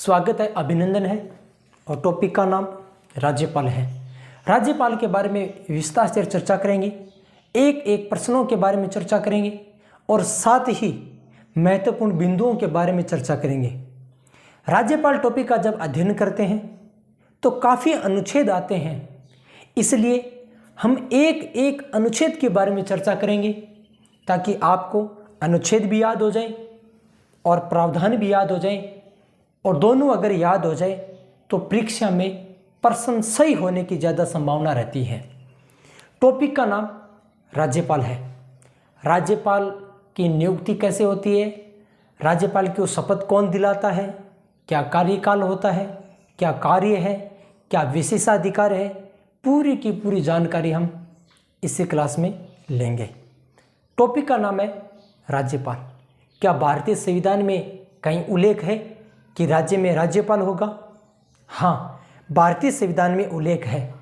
स्वागत है, अभिनंदन है। और टॉपिक का नाम राज्यपाल है। राज्यपाल के बारे में विस्तार से चर्चा करेंगे, एक एक प्रश्नों के बारे में चर्चा करेंगे और साथ ही महत्वपूर्ण बिंदुओं के बारे में चर्चा करेंगे। राज्यपाल टॉपिक का जब अध्ययन करते हैं तो काफ़ी अनुच्छेद आते हैं, इसलिए हम एक एक अनुच्छेद के बारे में चर्चा करेंगे ताकि आपको अनुच्छेद भी याद हो जाए और प्रावधान भी याद हो जाए, और दोनों अगर याद हो जाए तो परीक्षा में प्रश्न सही होने की ज़्यादा संभावना रहती है। टॉपिक का नाम राज्यपाल है। राज्यपाल की नियुक्ति कैसे होती है, राज्यपाल को शपथ कौन दिलाता है, क्या कार्यकाल होता है, क्या कार्य है, क्या विशेषाधिकार है, पूरी की पूरी जानकारी हम इसी क्लास में लेंगे। टॉपिक का नाम है राज्यपाल। क्या भारतीय संविधान में कहीं उल्लेख है कि राज्य में राज्यपाल होगा? हाँ, भारतीय संविधान में उल्लेख है।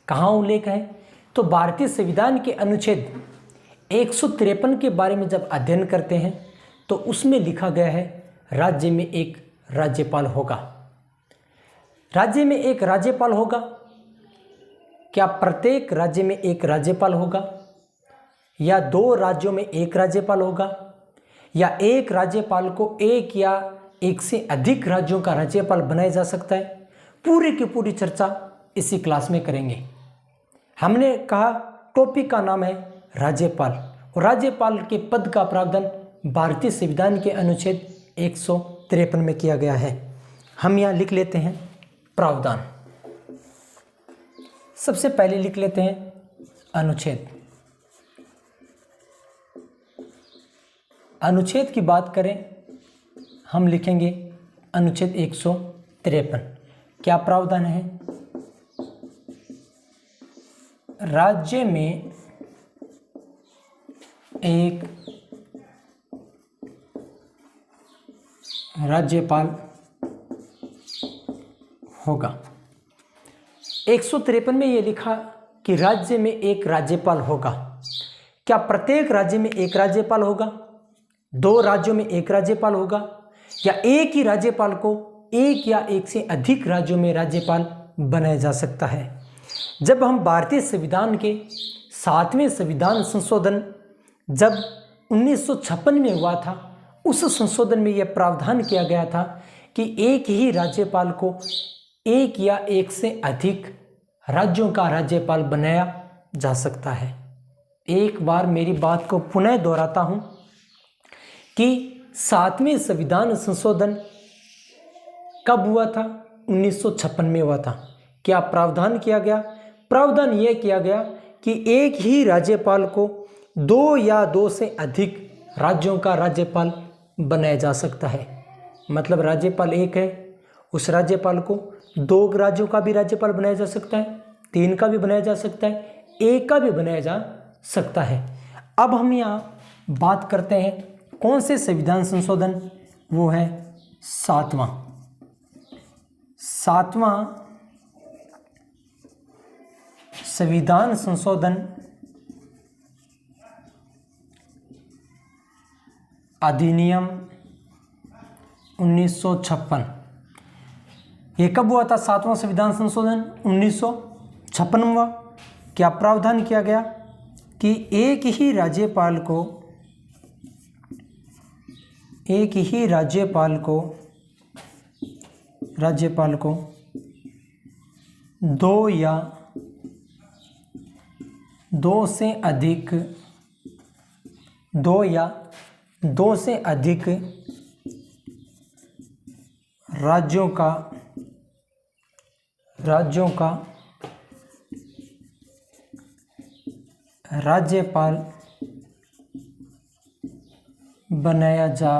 कहाँ उल्लेख है? तो भारतीय संविधान के अनुच्छेद 153 के बारे में जब अध्ययन करते हैं तो उसमें लिखा गया है राज्य में एक राज्यपाल होगा। राज्य में एक राज्यपाल होगा। क्या प्रत्येक राज्य में एक राज्यपाल होगा, या दो राज्यों में एक राज्यपाल होगा, या एक राज्यपाल को एक या एक से अधिक राज्यों का राज्यपाल बनाया जा सकता है? पूरी की पूरी चर्चा इसी क्लास में करेंगे। हमने कहा टॉपिक का नाम है राज्यपाल, और राज्यपाल के पद का प्रावधान भारतीय संविधान के अनुच्छेद 153 में किया गया है। हम यहाँ लिख लेते हैं प्रावधान। सबसे पहले लिख लेते हैं अनुच्छेद। अनुच्छेद की बात करें, हम लिखेंगे अनुच्छेद 153। क्या प्रावधान है? राज्य में एक राज्यपाल होगा। 153 में ये लिखा कि राज्य में एक राज्यपाल होगा। क्या प्रत्येक राज्य में एक राज्यपाल होगा, दो राज्यों में एक राज्यपाल होगा, या एक ही राज्यपाल को एक या एक से अधिक राज्यों में राज्यपाल बनाया जा सकता है? जब हम भारतीय संविधान के 7वें संविधान संशोधन जब 1956 में हुआ था, उस संशोधन में यह प्रावधान किया गया था कि एक ही राज्यपाल को एक या एक से अधिक राज्यों का राज्यपाल बनाया जा सकता है। एक बार मेरी बात को पुनः दोहराता हूं कि 7वें संविधान संशोधन कब हुआ था? 1956 में हुआ था। क्या प्रावधान किया गया? प्रावधान यह किया गया कि एक ही राज्यपाल को दो या दो से अधिक राज्यों का राज्यपाल बनाया जा सकता है। मतलब राज्यपाल एक है, उस राज्यपाल को दो राज्यों का भी राज्यपाल बनाया जा सकता है, तीन का भी बनाया जा सकता है, एक का भी बनाया जा सकता है। अब हम यहाँ बात करते हैं कौन से संविधान संशोधन, वो है 7वां संविधान संशोधन अधिनियम 1956। ये कब हुआ था? 7वां संविधान संशोधन 1956 हुआ। क्या प्रावधान किया गया कि एक ही राज्यपाल को दो या दो से अधिक राज्यों का राज्यपाल बनाया जा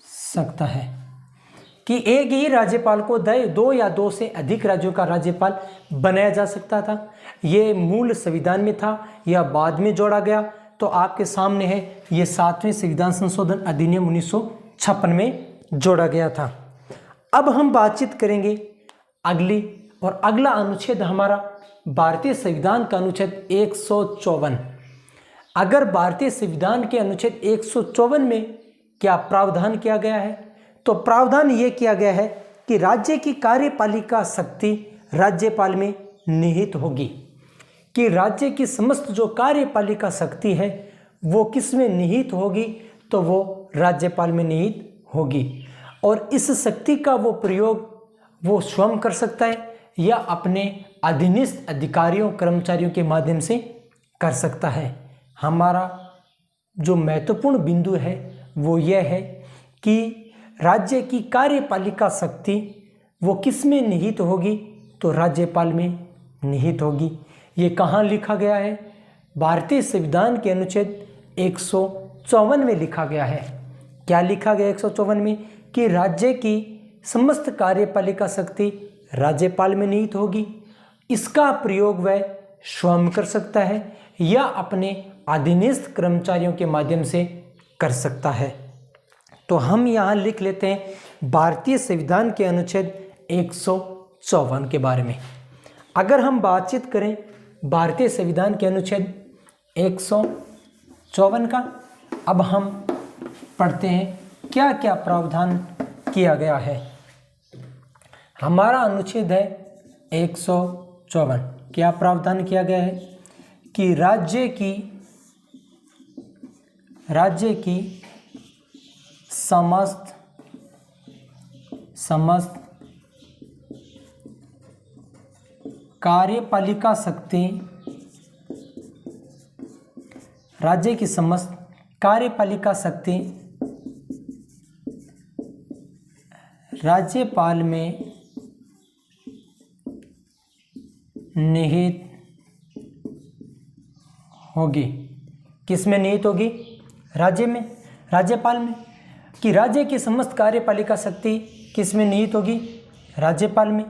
सकता है। कि एक ही राज्यपाल को दो या दो से अधिक राज्यों का राज्यपाल बनाया जा सकता था। ये मूल संविधान में था, यह बाद में जोड़ा गया। तो आपके सामने है, ये 7वें संविधान संशोधन अधिनियम 1956 में जोड़ा गया था। अब हम बातचीत करेंगे अगली, और अगला अनुच्छेद हमारा भारतीय संविधान का अनुच्छेद 154। अगर भारतीय संविधान के अनुच्छेद 154 में क्या प्रावधान किया गया है? तो प्रावधान ये किया गया है कि राज्य की कार्यपालिका शक्ति राज्यपाल में निहित होगी, कि राज्य की समस्त जो कार्यपालिका शक्ति है वो किस में निहित होगी? तो वो राज्यपाल में निहित होगी। और इस शक्ति का वो प्रयोग वो स्वयं कर सकता है या अपने अधीनस्थ अधिकारियों कर्मचारियों के माध्यम से कर सकता है। हमारा जो महत्वपूर्ण बिंदु है वो यह है कि राज्य की कार्यपालिका शक्ति वो किस में निहित होगी? तो राज्यपाल में निहित होगी। ये कहाँ लिखा गया है? भारतीय संविधान के अनुच्छेद 154 में लिखा गया है। क्या लिखा गया 154 में? कि राज्य की समस्त कार्यपालिका शक्ति राज्यपाल में निहित होगी। इसका प्रयोग वह स्वयं कर सकता है या अपने अधीनस्थ कर्मचारियों के माध्यम से कर सकता है। तो हम यहाँ लिख लेते हैं भारतीय संविधान के अनुच्छेद 154 के बारे में। अगर हम बातचीत करें भारतीय संविधान के अनुच्छेद 154 का, अब हम पढ़ते हैं क्या क्या प्रावधान किया गया है। हमारा अनुच्छेद है 154। क्या प्रावधान किया गया है? कि राज्य की समस्त कार्यपालिका शक्ति, राज्य की समस्त कार्यपालिका शक्ति राज्यपाल में निहित होगी। किस में निहित होगी? राज्य में, राज्यपाल में। कि राज्य की समस्त कार्यपालिका शक्ति किस में निहित होगी? राज्यपाल में।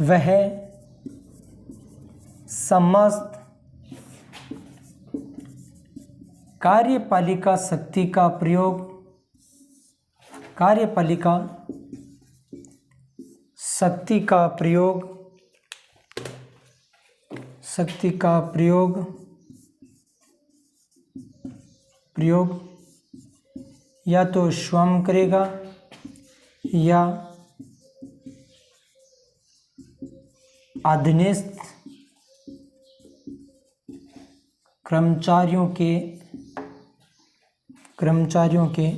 वह समस्त कार्यपालिका शक्ति का प्रयोग या तो स्वयं करेगा या अधीनस्थ कर्मचारियों के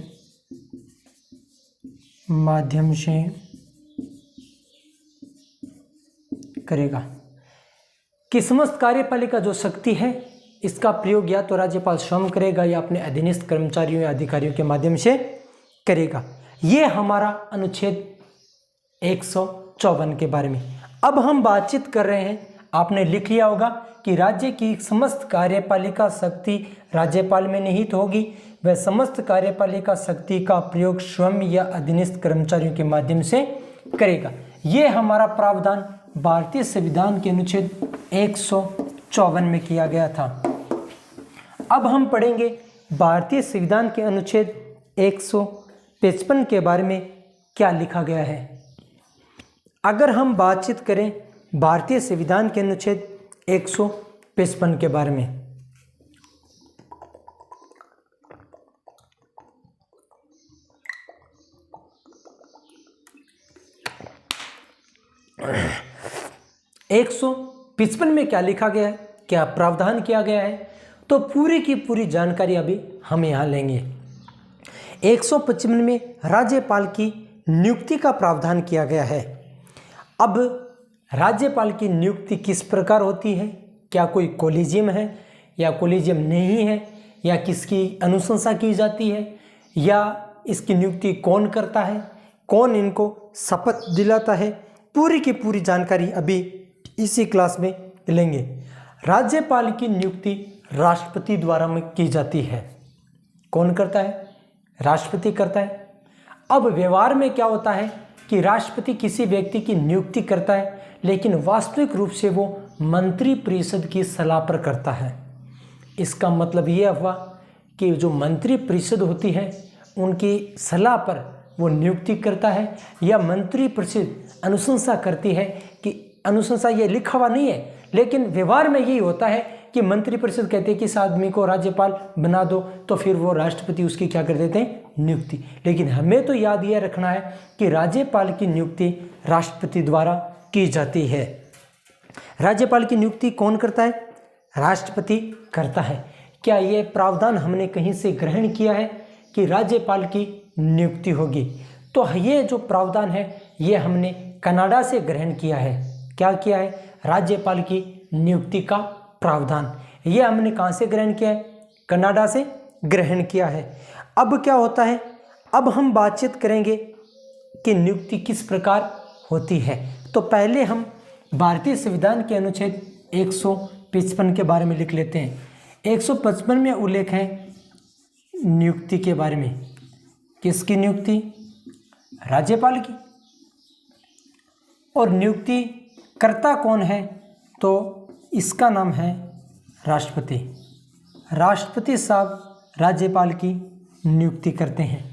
माध्यम से करेगा। कि समस्त कार्यपालिका जो शक्ति है इसका प्रयोग या तो राज्यपाल स्वयं करेगा या अपने अधीनस्थ कर्मचारियों या अधिकारियों के माध्यम से करेगा। ये हमारा अनुच्छेद 154 के बारे में। अब हम बातचीत कर रहे हैं, आपने लिख लिया होगा कि राज्य की समस्त कार्यपालिका शक्ति राज्यपाल में निहित होगी। वह समस्त कार्यपालिका शक्ति का प्रयोग स्वयं या अधीनस्थ कर्मचारियों के माध्यम से करेगा। ये हमारा प्रावधान भारतीय संविधान के अनुच्छेद 154 में किया गया था। अब हम पढ़ेंगे भारतीय संविधान के अनुच्छेद 155 के बारे में क्या लिखा गया है। अगर हम बातचीत करें भारतीय संविधान के अनुच्छेद 155 के बारे में, एक 155 में क्या लिखा गया है, क्या प्रावधान किया गया है, तो पूरी की पूरी जानकारी अभी हम यहाँ लेंगे। 155 में राज्यपाल की नियुक्ति का प्रावधान किया गया है। अब राज्यपाल की नियुक्ति किस प्रकार होती है? क्या कोई कॉलेजियम है या कॉलेजियम नहीं है, या किसकी अनुशंसा की जाती है, या इसकी नियुक्ति कौन करता है, कौन इनको शपथ दिलाता है, पूरी की पूरी जानकारी अभी इसी क्लास में लेंगे। राज्यपाल की नियुक्ति राष्ट्रपति द्वारा में की जाती है। कौन करता है? राष्ट्रपति करता है। अब व्यवहार में क्या होता है कि राष्ट्रपति किसी व्यक्ति की नियुक्ति करता है, लेकिन वास्तविक रूप से वो मंत्रिपरिषद की सलाह पर करता है। इसका मतलब ये हुआ कि जो मंत्रिपरिषद होती है उनकी सलाह पर वो नियुक्ति करता है, या मंत्रिपरिषद अनुशंसा करती है कि अनुशंसा ये लिखा हुआ नहीं है, लेकिन व्यवहार में यही होता है कि मंत्रिपरिषद कहते हैं कि इस आदमी को राज्यपाल बना दो, तो फिर वो राष्ट्रपति उसकी क्या कर देते हैं? नियुक्ति। लेकिन हमें तो याद यह रखना है कि राज्यपाल की नियुक्ति राष्ट्रपति द्वारा की जाती है। राज्यपाल की नियुक्ति कौन करता है? राष्ट्रपति करता है। क्या यह प्रावधान हमने कहीं से ग्रहण किया है कि राज्यपाल की नियुक्ति होगी? तो ये जो प्रावधान है ये हमने कनाडा से ग्रहण किया है। क्या किया है? राज्यपाल की नियुक्ति का प्रावधान ये हमने कहाँ से ग्रहण किया है? कनाडा से ग्रहण किया है। अब क्या होता है? अब हम बातचीत करेंगे कि नियुक्ति किस प्रकार होती है। तो पहले हम भारतीय संविधान के अनुच्छेद 155 के बारे में लिख लेते हैं। 155 में उल्लेख है नियुक्ति के बारे में। किसकी नियुक्ति? राज्यपाल की। और नियुक्ति कर्ता कौन है? तो इसका नाम है राष्ट्रपति। राष्ट्रपति साहब राज्यपाल की नियुक्ति करते हैं।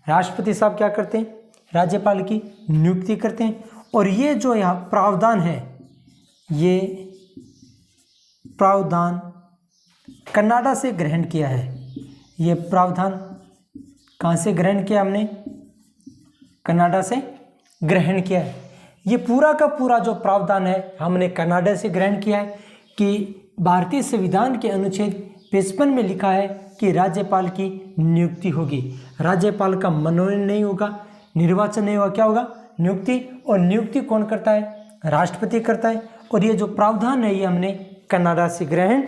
राष्ट्रपति साहब क्या करते हैं? राज्यपाल की नियुक्ति करते हैं। और ये जो यहाँ प्रावधान है ये प्रावधान कनाडा से ग्रहण किया है। ये प्रावधान कहाँ से ग्रहण किया हमने? कनाडा से ग्रहण किया है। ये पूरा का पूरा जो प्रावधान है हमने कनाडा से ग्रहण किया है कि भारतीय संविधान के अनुच्छेद 55 में लिखा है कि राज्यपाल की नियुक्ति होगी। राज्यपाल का मनोनयन नहीं होगा, निर्वाचन नहीं होगा, क्या होगा? नियुक्ति। और नियुक्ति कौन करता है? राष्ट्रपति करता है। और ये जो प्रावधान है ये हमने कनाडा से ग्रहण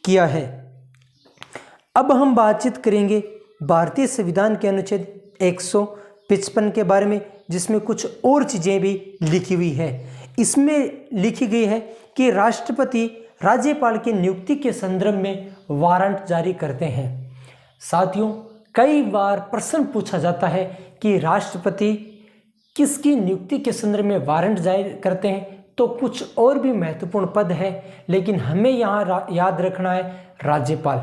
किया है। अब हम बातचीत करेंगे भारतीय संविधान के अनुच्छेद 155 के बारे में, जिसमें कुछ और चीज़ें भी लिखी हुई है। इसमें लिखी गई है कि राष्ट्रपति राज्यपाल की नियुक्ति के संदर्भ में वारंट जारी करते हैं। साथियों, कई बार प्रश्न पूछा जाता है कि राष्ट्रपति किसकी नियुक्ति के संदर्भ में वारंट जारी करते हैं। तो कुछ और भी महत्वपूर्ण पद है, लेकिन हमें यहाँ याद रखना है राज्यपाल,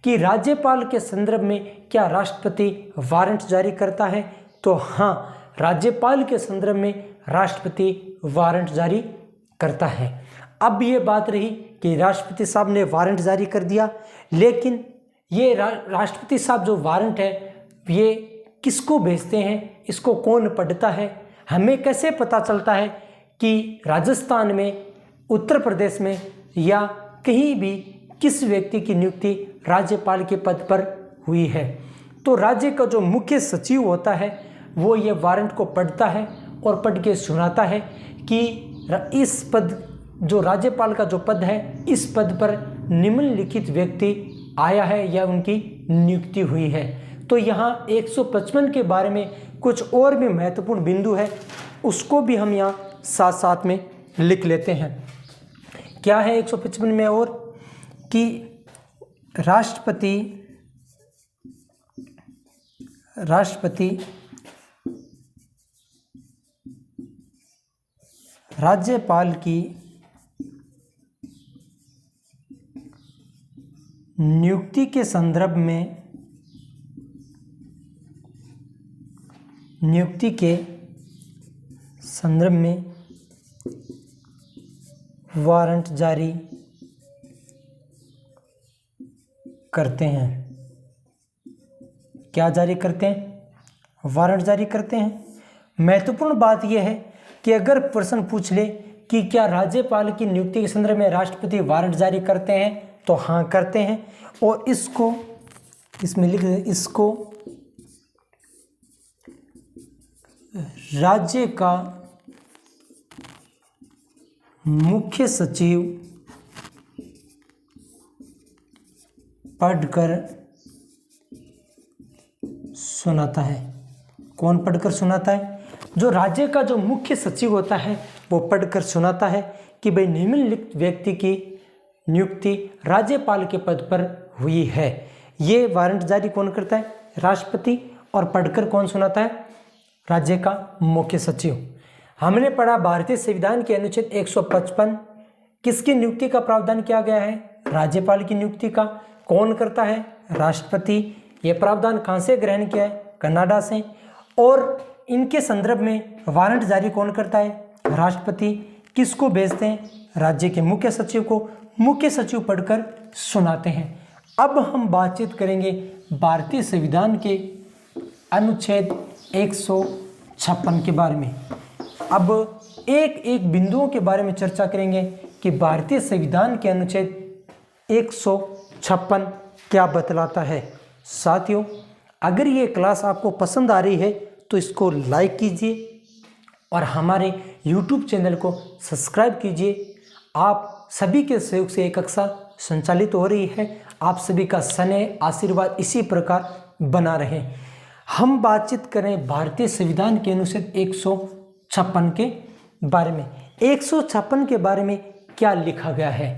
कि राज्यपाल के संदर्भ में क्या राष्ट्रपति वारंट जारी करता है? तो हाँ, राज्यपाल के संदर्भ में राष्ट्रपति वारंट जारी करता है। अब ये बात रही कि राष्ट्रपति साहब ने वारंट जारी कर दिया, लेकिन ये राष्ट्रपति साहब जो वारंट है ये किसको भेजते हैं? इसको कौन पढ़ता है? हमें कैसे पता चलता है कि राजस्थान में, उत्तर प्रदेश में या कहीं भी किस व्यक्ति की नियुक्ति राज्यपाल के पद पर हुई है? तो राज्य का जो मुख्य सचिव होता है वो ये वारंट को पढ़ता है और पढ़ के सुनाता है कि इस पद, जो राज्यपाल का जो पद है, इस पद पर निम्नलिखित व्यक्ति आया है या उनकी नियुक्ति हुई है। तो यहाँ 155 के बारे में कुछ और भी महत्वपूर्ण बिंदु है, उसको भी हम यहाँ साथ साथ में लिख लेते हैं। क्या है 155 में? और कि राष्ट्रपति राज्यपाल की नियुक्ति के संदर्भ में वारंट जारी करते हैं। क्या जारी करते हैं? वारंट जारी करते हैं। महत्वपूर्ण बात यह है कि अगर प्रश्न पूछ ले कि क्या राज्यपाल की नियुक्ति के संदर्भ में राष्ट्रपति वारंट जारी करते हैं, तो हाँ करते हैं। और इसमें लिख दें, इसको राज्य का मुख्य सचिव पढ़कर सुनाता है। कौन पढ़कर सुनाता है? जो राज्य का जो मुख्य सचिव होता है वो पढ़कर सुनाता है कि भाई निम्नलिखित व्यक्ति की नियुक्ति राज्यपाल के पद पर हुई है। ये वारंट जारी कौन करता है? राष्ट्रपति। और पढ़कर कौन सुनाता है? राज्य का मुख्य सचिव। हमने पढ़ा भारतीय संविधान के अनुच्छेद 155 किसकी नियुक्ति का प्रावधान किया गया है? राज्यपाल की नियुक्ति का। कौन करता है? राष्ट्रपति। ये प्रावधान कहाँ से ग्रहण किया है? कनाडा से। और इनके संदर्भ में वारंट जारी कौन करता है? राष्ट्रपति। किसको भेजते हैं? राज्य के मुख्य सचिव को। मुख्य सचिव पढ़कर सुनाते हैं। अब हम बातचीत करेंगे भारतीय संविधान के अनुच्छेद 156 के बारे में। अब एक एक बिंदुओं के बारे में चर्चा करेंगे कि भारतीय संविधान के अनुच्छेद 156 क्या बतलाता है। साथियों, अगर ये क्लास आपको पसंद आ रही है तो इसको लाइक कीजिए और हमारे YouTube चैनल को सब्सक्राइब कीजिए। आप सभी के सहयोग से ये कक्षा संचालित हो रही है। आप सभी का स्नेह आशीर्वाद इसी प्रकार बना रहे। हम बातचीत करें भारतीय संविधान के अनुच्छेद 156 के बारे में। 156 के बारे में क्या लिखा गया है?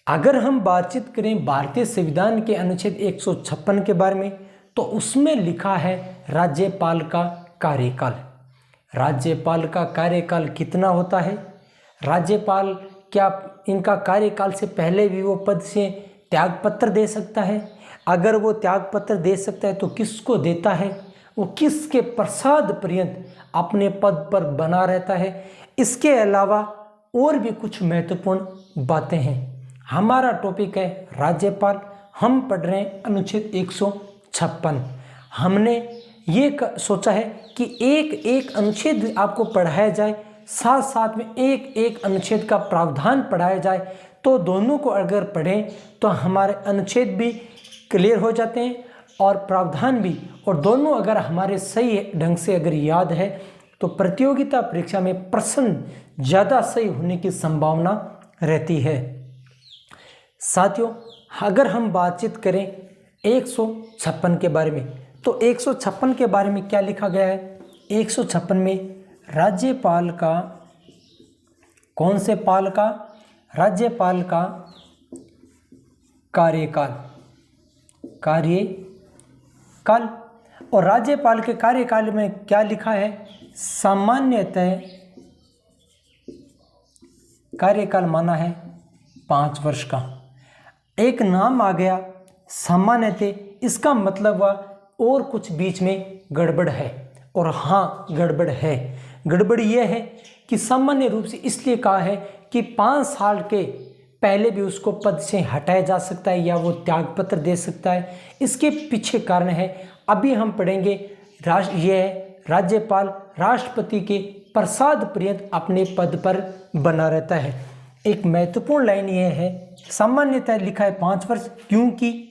अगर हम बातचीत करें भारतीय संविधान के अनुच्छेद 156 के बारे में तो उसमें लिखा है राज्यपाल का कार्यकाल। राज्यपाल का कार्यकाल कितना होता है? राज्यपाल क्या इनका कार्यकाल से पहले भी वो पद से त्यागपत्र दे सकता है? अगर वो त्यागपत्र दे सकता है तो किसको देता है? वो किसके प्रसाद पर्यंत अपने पद पर बना रहता है? इसके अलावा और भी कुछ महत्वपूर्ण बातें हैं। हमारा टॉपिक है राज्यपाल। हम पढ़ रहे हैं अनुच्छेद 156। हमने ये सोचा है कि एक एक अनुच्छेद आपको पढ़ाया जाए, साथ साथ में एक एक अनुच्छेद का प्रावधान पढ़ाया जाए, तो दोनों को अगर पढ़ें तो हमारे अनुच्छेद भी क्लियर हो जाते हैं और प्रावधान भी, और दोनों अगर हमारे सही ढंग से अगर याद है तो प्रतियोगिता परीक्षा में प्रश्न ज़्यादा सही होने की संभावना रहती है। साथियों, अगर हम बातचीत करें 156 के बारे में तो 156 के बारे में क्या लिखा गया है? 156 में राज्यपाल का, कौन से पाल का? राज्यपाल का कार्यकाल। कार्यकाल। और राज्यपाल के कार्यकाल में क्या लिखा है? सामान्यतः कार्यकाल माना है 5 वर्ष का। एक नाम आ गया सामान्यतः, इसका मतलब हुआ और कुछ बीच में गड़बड़ है। और हाँ, गड़बड़ है। गड़बड़ यह है कि सामान्य रूप से इसलिए कहा है कि 5 साल के पहले भी उसको पद से हटाया जा सकता है या वो त्यागपत्र दे सकता है। इसके पीछे कारण है, अभी हम पढ़ेंगे। यह राज्यपाल राष्ट्रपति के प्रसाद पर्यंत अपने पद पर बना रहता है। एक महत्वपूर्ण लाइन यह है, सामान्यतः लिखा है 5 वर्ष, क्योंकि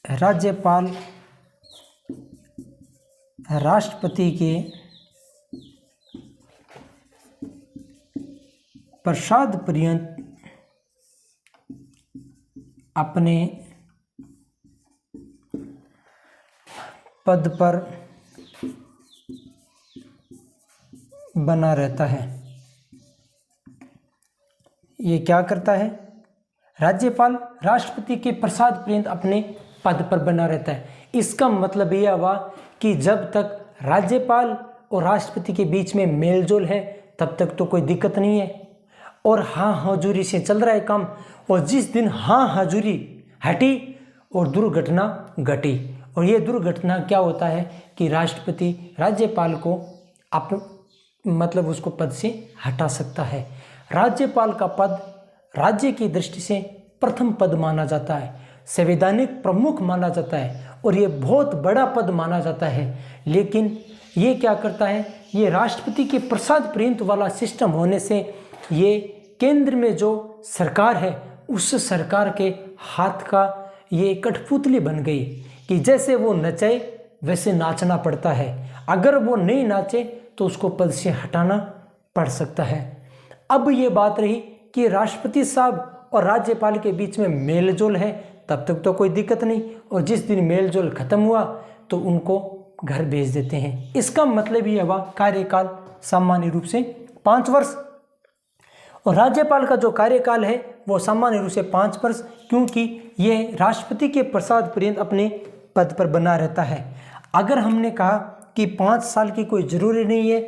राज्यपाल राष्ट्रपति के प्रसाद पर्यंत अपने पद पर बना रहता है। ये क्या करता है? राज्यपाल राष्ट्रपति के प्रसाद पर्यंत अपने पद पर बना रहता है। इसका मतलब यह हुआ कि जब तक राज्यपाल और राष्ट्रपति के बीच में मेलजोल है तब तक तो कोई दिक्कत नहीं है और हाँ हजूरी से चल रहा है काम। और जिस दिन हाँ हजूरी हटी और दुर्घटना घटी, और ये दुर्घटना क्या होता है कि राष्ट्रपति राज्यपाल को मतलब उसको पद से हटा सकता है। राज्यपाल का पद राज्य की दृष्टि से प्रथम पद माना जाता है, संवैधानिक प्रमुख माना जाता है और ये बहुत बड़ा पद माना जाता है। लेकिन ये क्या करता है? ये राष्ट्रपति के प्रसाद पर्यंत वाला सिस्टम होने से ये केंद्र में जो सरकार है उस सरकार के हाथ का ये कठपुतली बन गई कि जैसे वो नचे वैसे नाचना पड़ता है। अगर वो नहीं नाचे तो उसको पद से हटाना पड़ सकता है। अब ये बात रही कि राष्ट्रपति साहब और राज्यपाल के बीच में मेलजोल है, तब तक तो कोई दिक्कत नहीं, और जिस दिन मेलजोल खत्म हुआ तो उनको घर भेज देते हैं। इसका मतलब ये हुआ कार्यकाल सामान्य रूप से 5 वर्ष, और राज्यपाल का जो कार्यकाल है वो सामान्य रूप से 5 वर्ष, क्योंकि ये राष्ट्रपति के प्रसाद पर्यंत अपने पद पर बना रहता है। अगर हमने कहा कि 5 साल की कोई ज़रूरी नहीं है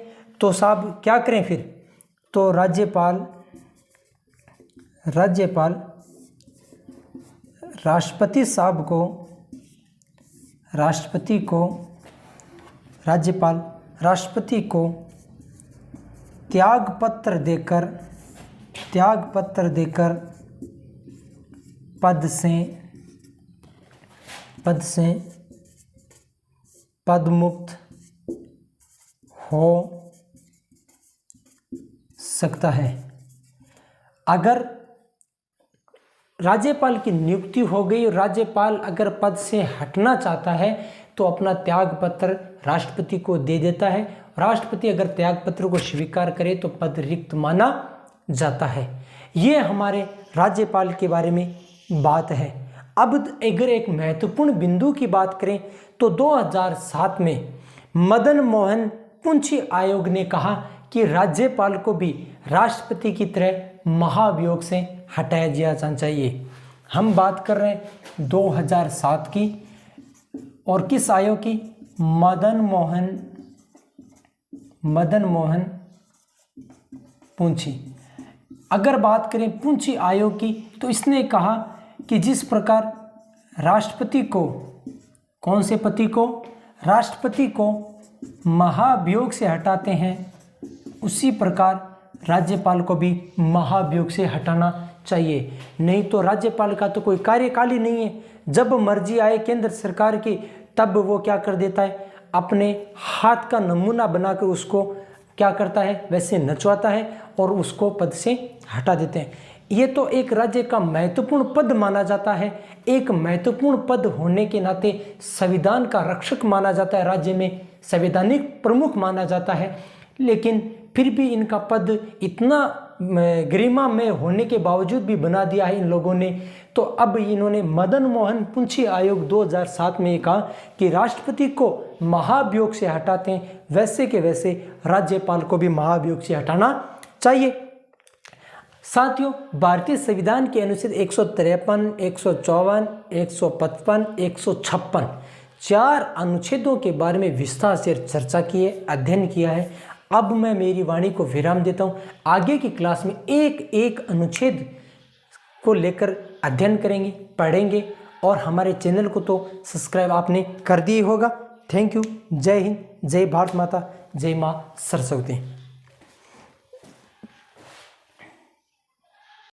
तो साहब क्या करें फिर? तो राज्यपाल राष्ट्रपति साहब को राष्ट्रपति को त्यागपत्र देकर पद से पद से पदमुक्त हो सकता है। अगर राज्यपाल की नियुक्ति हो गई और राज्यपाल अगर पद से हटना चाहता है तो अपना त्याग पत्र राष्ट्रपति को दे देता है। राष्ट्रपति अगर त्याग पत्र को स्वीकार करे तो पद रिक्त माना जाता है। ये हमारे राज्यपाल के बारे में बात है। अब अगर एक महत्वपूर्ण बिंदु की बात करें तो 2007 में मदन मोहन पुंछी आयोग ने कहा कि राज्यपाल को भी राष्ट्रपति की तरह महाभियोग से हटाया जाना चाहिए। हम बात कर रहे हैं 2007 की और किस आयोग की? मदन मोहन पुंछी। अगर बात करें पुंछी आयोग की तो इसने कहा कि जिस प्रकार राष्ट्रपति को, कौन से पति को? राष्ट्रपति को महाभियोग से हटाते हैं, उसी प्रकार राज्यपाल को भी महाभियोग से हटाना चाहिए। नहीं तो राज्यपाल का तो कोई कार्यकाल ही नहीं है। जब मर्जी आए केंद्र सरकार की तब वो क्या कर देता है, अपने हाथ का नमूना बनाकर उसको क्या करता है, वैसे नचवाता है और उसको पद से हटा देते हैं। ये तो एक राज्य का महत्वपूर्ण पद माना जाता है। एक महत्वपूर्ण पद होने के नाते संविधान का रक्षक माना जाता है, राज्य में संवैधानिक प्रमुख माना जाता है। लेकिन फिर भी इनका पद इतना गरिमा में होने के बावजूद भी बना दिया है इन लोगों ने। तो अब इन्होंने मदन मोहन पुंछी आयोग 2007 में कहा कि राष्ट्रपति को महाभियोग से हटाते हैं, वैसे के वैसे राज्यपाल को भी महाभियोग से हटाना चाहिए। साथियों, भारतीय संविधान के अनुच्छेद 153, 154, 155, 156 चार अनुच्छेदों के बारे में विस्तार से चर्चा की है, अध्ययन किया है। अब मैं मेरी वाणी को विराम देता हूँ। आगे की क्लास में एक एक अनुच्छेद को लेकर अध्ययन करेंगे, पढ़ेंगे और हमारे चैनल को तो सब्सक्राइब आपने कर दिया होगा। Thank you. जय हिंद, जय भारत माता, जय माँ सरस्वती।